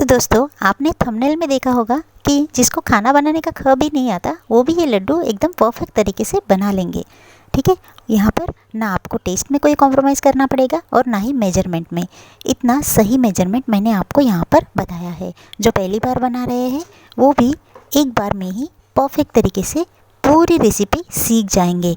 तो दोस्तों, आपने थंबनेल में देखा होगा कि जिसको खाना बनाने का ख भी नहीं आता वो भी ये लड्डू एकदम परफेक्ट तरीके से बना लेंगे। ठीक है, यहाँ पर ना आपको टेस्ट में कोई कॉम्प्रोमाइज़ करना पड़ेगा और ना ही मेजरमेंट में। इतना सही मेजरमेंट मैंने आपको यहाँ पर बताया है। जो पहली बार बना रहे हैं वो भी एक बार में ही परफेक्ट तरीके से पूरी रेसिपी सीख जाएंगे।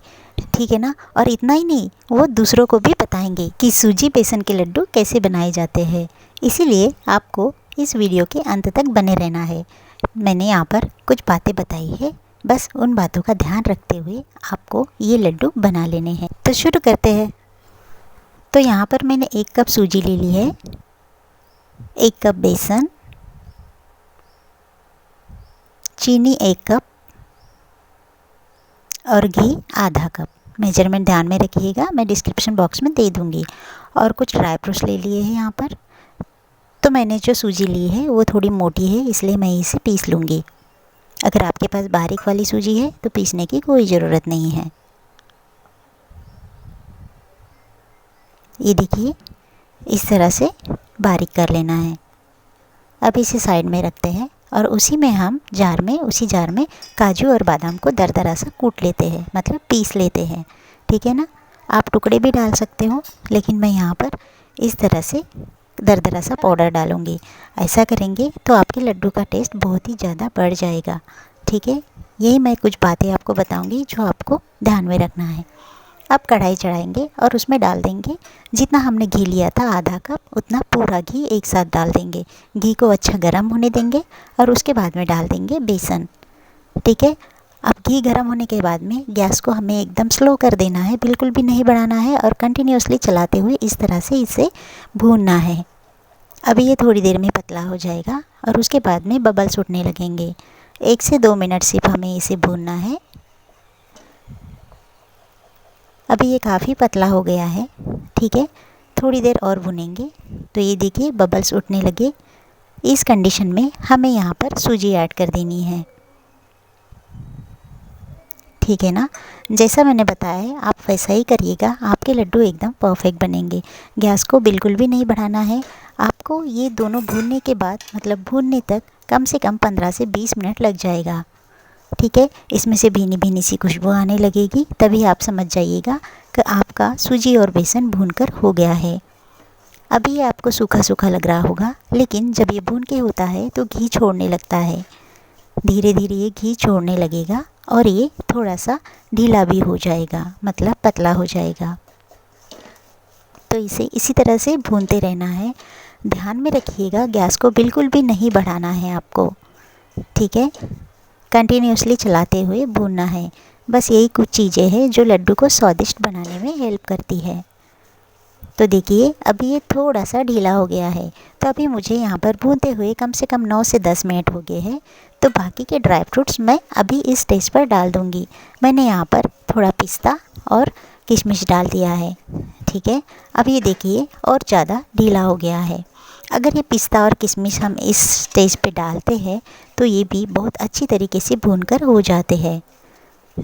ठीक है ना। और इतना ही नहीं, वो दूसरों को भी बताएंगे कि सूजी बेसन के लड्डू कैसे बनाए जाते हैं। इसीलिए आपको इस वीडियो के अंत तक बने रहना है। मैंने यहाँ पर कुछ बातें बताई है, बस उन बातों का ध्यान रखते हुए आपको ये लड्डू बना लेने हैं। तो शुरू करते हैं। तो यहाँ पर मैंने 1 कप सूजी ले ली है, 1 कप बेसन, चीनी 1 कप और घी आधा कप। मेजरमेंट ध्यान में रखिएगा, मैं डिस्क्रिप्शन बॉक्स में दे दूँगी। और कुछ ड्राई फ्रूट्स ले लिए हैं यहाँ पर। तो मैंने जो सूजी ली है वो थोड़ी मोटी है, इसलिए मैं इसे पीस लूँगी। अगर आपके पास बारीक वाली सूजी है तो पीसने की कोई ज़रूरत नहीं है। ये देखिए, इस तरह से बारीक कर लेना है। अब इसे साइड में रखते हैं और उसी जार में काजू और बादाम को दरदरा सा कूट लेते हैं, मतलब पीस लेते हैं। ठीक है ना। आप टुकड़े भी डाल सकते हो, लेकिन मैं यहाँ पर इस तरह से दरदरा सा पाउडर डालूँगी। ऐसा करेंगे तो आपके लड्डू का टेस्ट बहुत ही ज़्यादा बढ़ जाएगा। ठीक है, यही मैं कुछ बातें आपको बताऊँगी जो आपको ध्यान में रखना है। अब कढ़ाई चढ़ाएंगे और उसमें डाल देंगे जितना हमने घी लिया था आधा कप, उतना पूरा घी एक साथ डाल देंगे। घी को अच्छा गर्म होने देंगे और उसके बाद में डाल देंगे बेसन। ठीक है। अब घी गर्म होने के बाद में गैस को हमें एकदम स्लो कर देना है, बिल्कुल भी नहीं बढ़ाना है और कंटिन्यूसली चलाते हुए इस तरह से इसे भूनना है। अभी ये थोड़ी देर में पतला हो जाएगा और उसके बाद में बबल्स उठने लगेंगे। 1 से 2 मिनट सिर्फ हमें इसे भूनना है। अभी ये काफ़ी पतला हो गया है। ठीक है, थोड़ी देर और भुनेंगे तो ये देखिए बबल्स उठने लगे। इस कंडीशन में हमें यहाँ पर सूजी ऐड कर देनी है। ठीक है ना। जैसा मैंने बताया है आप वैसा ही करिएगा, आपके लड्डू एकदम परफेक्ट बनेंगे। गैस को बिल्कुल भी नहीं बढ़ाना है। आपको ये दोनों भूनने के बाद, मतलब भूनने तक कम से कम 15 से 20 मिनट लग जाएगा। ठीक है, इसमें से भीनी भीनी सी खुशबू आने लगेगी, तभी आप समझ जाइएगा कि आपका सूजी और बेसन भूनकर हो गया है। अभी ये आपको सूखा सूखा लग रहा होगा, लेकिन जब ये भून के होता है तो घी छोड़ने लगता है। धीरे धीरे ये घी छोड़ने लगेगा और ये थोड़ा सा ढीला भी हो जाएगा, मतलब पतला हो जाएगा। तो इसे इसी तरह से भूनते रहना है। ध्यान में रखिएगा, गैस को बिल्कुल भी नहीं बढ़ाना है आपको। ठीक है, कंटिन्यूसली चलाते हुए भूनना है। बस यही कुछ चीज़ें हैं जो लड्डू को स्वादिष्ट बनाने में हेल्प करती है। तो देखिए अभी ये थोड़ा सा ढीला हो गया है, तो अभी मुझे यहाँ पर भूनते हुए कम से कम 9 से 10 मिनट हो गए हैं। तो बाकी के ड्राई फ्रूट्स मैं अभी इस स्टेज पर डाल दूँगी। मैंने यहाँ पर थोड़ा पिस्ता और किशमिश डाल दिया है। ठीक है, अब ये देखिए और ज़्यादा ढीला हो गया है। अगर ये पिस्ता और किशमिश हम इस स्टेज पे डालते हैं तो ये भी बहुत अच्छी तरीके से भूनकर हो जाते हैं।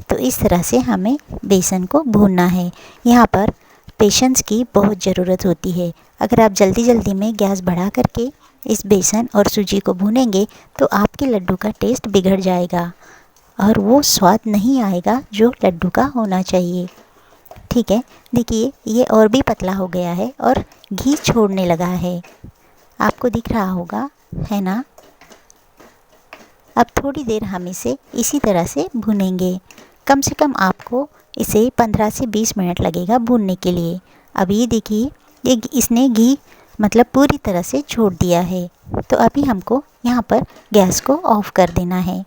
तो इस तरह से हमें बेसन को भूनना है। यहाँ पर पेशेंस की बहुत ज़रूरत होती है। अगर आप जल्दी जल्दी में गैस बढ़ा करके इस बेसन और सूजी को भूनेंगे तो आपके लड्डू का टेस्ट बिगड़ जाएगा और वो स्वाद नहीं आएगा जो लड्डू का होना चाहिए। ठीक है, देखिए ये और भी पतला हो गया है और घी छोड़ने लगा है, आपको दिख रहा होगा, है ना। अब थोड़ी देर हम इसे इसी तरह से भूनेंगे। कम से कम आपको इसे 15 से 20 मिनट लगेगा भूनने के लिए। अब ये देखिए ये इसने घी मतलब पूरी तरह से छोड़ दिया है। तो अभी हमको यहाँ पर गैस को ऑफ़ कर देना है।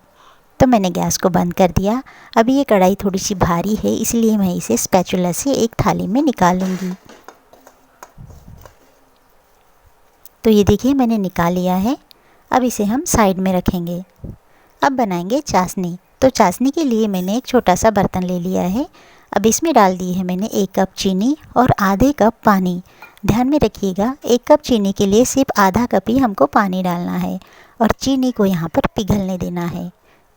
तो मैंने गैस को बंद कर दिया। अभी ये कढ़ाई थोड़ी सी भारी है, इसलिए मैं इसे स्पैचुला से एक थाली में निकाल लूँगी। तो ये देखिए मैंने निकाल लिया है। अब इसे हम साइड में रखेंगे। अब बनाएंगे चाशनी। तो चाशनी के लिए मैंने एक छोटा सा बर्तन ले लिया है। अब इसमें डाल दी है मैंने 1 कप चीनी और आधे कप पानी। ध्यान में रखिएगा 1 कप चीनी के लिए सिर्फ आधा कप ही हमको पानी डालना है और चीनी को यहाँ पर पिघलने देना है।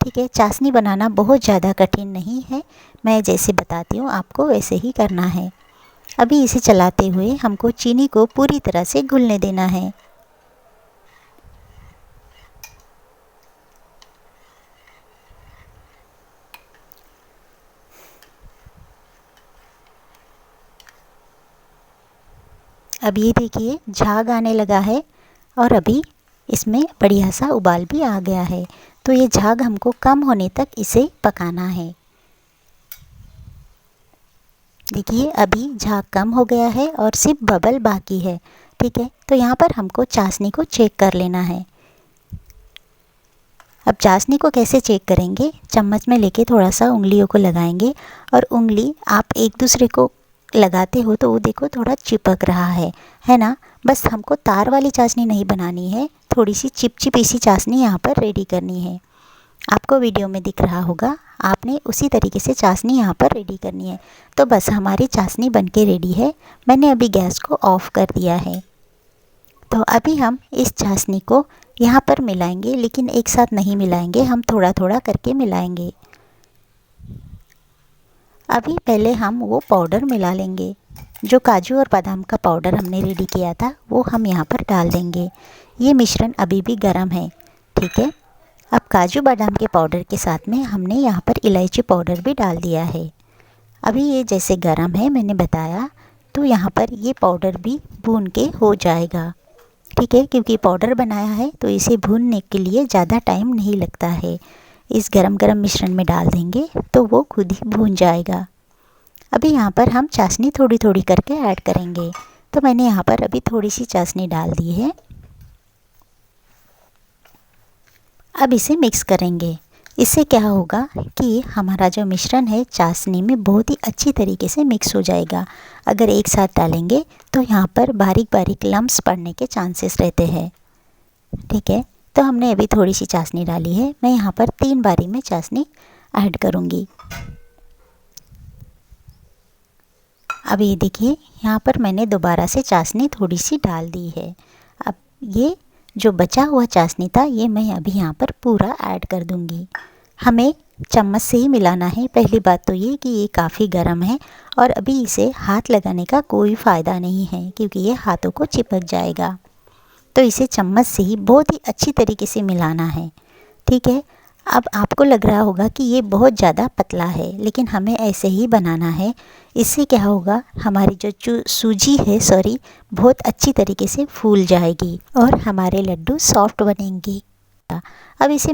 ठीक है, चाशनी बनाना बहुत ज़्यादा कठिन नहीं है, मैं जैसे बताती हूँ आपको वैसे ही करना है। अभी इसे चलाते हुए हमको चीनी को पूरी तरह से घुलने देना है। अब ये देखिए झाग आने लगा है और अभी इसमें बढ़िया सा उबाल भी आ गया है। तो ये झाग हमको कम होने तक इसे पकाना है। देखिए अभी झाग कम हो गया है और सिर्फ बबल बाकी है। ठीक है, तो यहाँ पर हमको चाशनी को चेक कर लेना है। अब चाशनी को कैसे चेक करेंगे, चम्मच में लेके थोड़ा सा उंगलियों को लगाएंगे और उंगली आप एक दूसरे को लगाते हो तो वो देखो थोड़ा चिपक रहा है ना। बस हमको तार वाली चाशनी नहीं बनानी है, थोड़ी सी चिपचिपी सी चाशनी यहाँ पर रेडी करनी है। आपको वीडियो में दिख रहा होगा, आपने उसी तरीके से चाशनी यहाँ पर रेडी करनी है। तो बस हमारी चाशनी बनके रेडी है। मैंने अभी गैस को ऑफ़ कर दिया है। तो अभी हम इस चाशनी को यहाँ पर मिलाएंगे, लेकिन एक साथ नहीं मिलाएंगे, हम थोड़ा थोड़ा करके मिलाएंगे। अभी पहले हम वो पाउडर मिला लेंगे, जो काजू और बादाम का पाउडर हमने रेडी किया था वो हम यहाँ पर डाल देंगे। ये मिश्रण अभी भी गर्म है। ठीक है, अब काजू बादाम के पाउडर के साथ में हमने यहाँ पर इलायची पाउडर भी डाल दिया है। अभी ये जैसे गर्म है मैंने बताया, तो यहाँ पर ये पाउडर भी भून के हो जाएगा। ठीक है, क्योंकि पाउडर बनाया है तो इसे भूनने के लिए ज़्यादा टाइम नहीं लगता है। इस गरम गरम मिश्रण में डाल देंगे तो वो खुद ही भून जाएगा। अभी यहाँ पर हम चाशनी थोड़ी थोड़ी करके ऐड करेंगे। तो मैंने यहाँ पर अभी थोड़ी सी चाशनी डाल दी है। अब इसे मिक्स करेंगे। इससे क्या होगा कि हमारा जो मिश्रण है चाशनी में बहुत ही अच्छी तरीके से मिक्स हो जाएगा। अगर एक साथ डालेंगे तो यहाँ पर बारीक बारीक लम्स पड़ने के चांसेस रहते हैं। ठीक है, तो हमने अभी थोड़ी सी चाशनी डाली है। मैं यहाँ पर 3 बारी में चाशनी ऐड करूँगी। अब ये देखिए यहाँ पर मैंने दोबारा से चाशनी थोड़ी सी डाल दी है। अब ये जो बचा हुआ चाशनी था ये मैं अभी यहाँ पर पूरा ऐड कर दूँगी। हमें चम्मच से ही मिलाना है। पहली बात तो ये कि ये काफ़ी गर्म है और अभी इसे हाथ लगाने का कोई फ़ायदा नहीं है, क्योंकि ये हाथों को चिपक जाएगा। तो इसे चम्मच से ही बहुत ही अच्छी तरीके से मिलाना है। ठीक है, अब आपको लग रहा होगा कि ये बहुत ज़्यादा पतला है, लेकिन हमें ऐसे ही बनाना है। इससे क्या होगा, हमारी जो सूजी है बहुत अच्छी तरीके से फूल जाएगी और हमारे लड्डू सॉफ्ट बनेंगे। अब इसे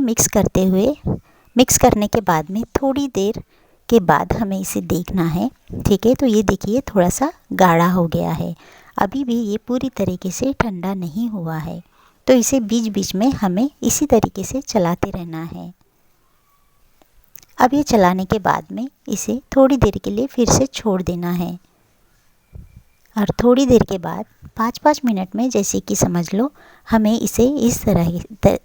मिक्स करने के बाद में थोड़ी देर के बाद हमें इसे देखना है। ठीक है, तो ये देखिए थोड़ा सा गाढ़ा हो गया है। अभी भी ये पूरी तरीके से ठंडा नहीं हुआ है, तो इसे बीच बीच में हमें इसी तरीके से चलाते रहना है। अब ये चलाने के बाद में इसे थोड़ी देर के लिए फिर से छोड़ देना है और थोड़ी देर के बाद 5-5 मिनट में, जैसे कि समझ लो, हमें इसे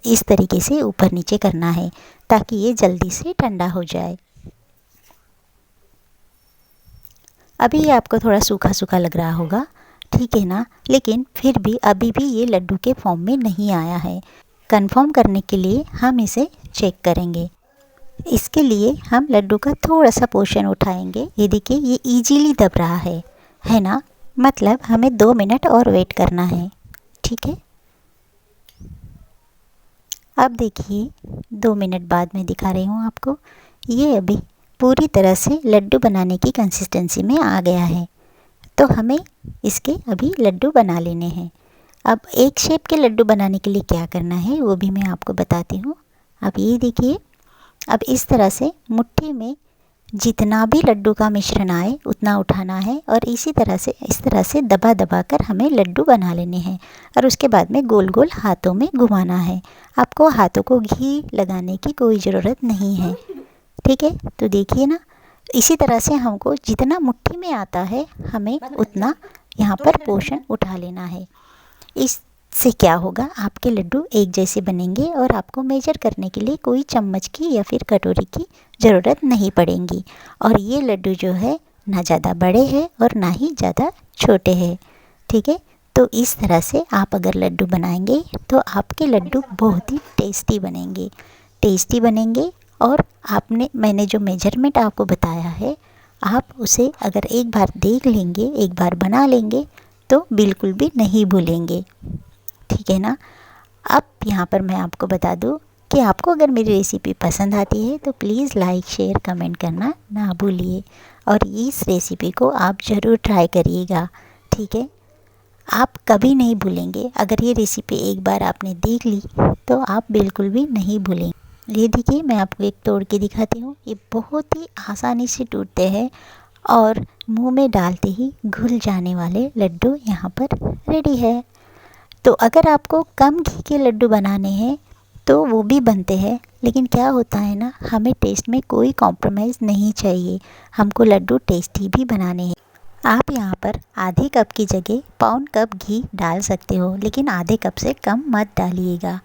इस तरीके से ऊपर नीचे करना है ताकि ये जल्दी से ठंडा हो जाए। अभी ये आपको थोड़ा सूखा सूखा लग रहा होगा, ठीक है ना, लेकिन फिर भी अभी भी ये लड्डू के फॉर्म में नहीं आया है। कंफर्म करने के लिए हम इसे चेक करेंगे। इसके लिए हम लड्डू का थोड़ा सा पोर्शन उठाएंगे। ये देखिए ये इजीली दब रहा है ना, मतलब हमें 2 मिनट और वेट करना है। ठीक है, अब देखिए 2 मिनट बाद में दिखा रही हूँ आपको। ये अभी पूरी तरह से लड्डू बनाने की कंसिस्टेंसी में आ गया है। तो हमें इसके अभी लड्डू बना लेने हैं। अब एक शेप के लड्डू बनाने के लिए क्या करना है वो भी मैं आपको बताती हूँ। अब ये देखिए, अब इस तरह से मुट्ठी में जितना भी लड्डू का मिश्रण आए उतना उठाना है और इस तरह से दबा दबा कर हमें लड्डू बना लेने हैं और उसके बाद में गोल गोल हाथों में घुमाना है। आपको हाथों को घी लगाने की कोई ज़रूरत नहीं है। ठीक है, तो देखिए ना, इसी तरह से हमको जितना मुट्ठी में आता है हमें उतना यहाँ पर पोर्शन उठा लेना है। इससे क्या होगा, आपके लड्डू एक जैसे बनेंगे और आपको मेजर करने के लिए कोई चम्मच की या फिर कटोरी की ज़रूरत नहीं पड़ेगी। और ये लड्डू जो है ना ज़्यादा बड़े हैं और ना ही ज़्यादा छोटे हैं। ठीक है, तो इस तरह से आप अगर लड्डू बनाएंगे तो आपके लड्डू बहुत ही टेस्टी बनेंगे। और मैंने जो मेजरमेंट आपको बताया है, आप उसे अगर एक बार देख लेंगे, एक बार बना लेंगे तो बिल्कुल भी नहीं भूलेंगे। ठीक है ना। अब यहाँ पर मैं आपको बता दूँ कि आपको अगर मेरी रेसिपी पसंद आती है तो प्लीज़ लाइक शेयर कमेंट करना ना भूलिए और इस रेसिपी को आप ज़रूर ट्राई करिएगा। ठीक है, आप कभी नहीं भूलेंगे। अगर ये रेसिपी एक बार आपने देख ली तो आप बिल्कुल भी नहीं भूलेंगे। ये देखिए, मैं आपको एक तोड़ के दिखाती हूँ। ये बहुत ही आसानी से टूटते हैं और मुंह में डालते ही घुल जाने वाले लड्डू यहाँ पर रेडी है। तो अगर आपको कम घी के लड्डू बनाने हैं तो वो भी बनते हैं, लेकिन क्या होता है ना, हमें टेस्ट में कोई कॉम्प्रोमाइज़ नहीं चाहिए। हमको लड्डू टेस्टी भी बनाने हैं। आप यहाँ पर आधे कप की जगह पौन कप घी डाल सकते हो, लेकिन आधे कप से कम मत डालिएगा,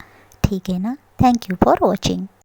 ठीक है ना। Thank you for watching.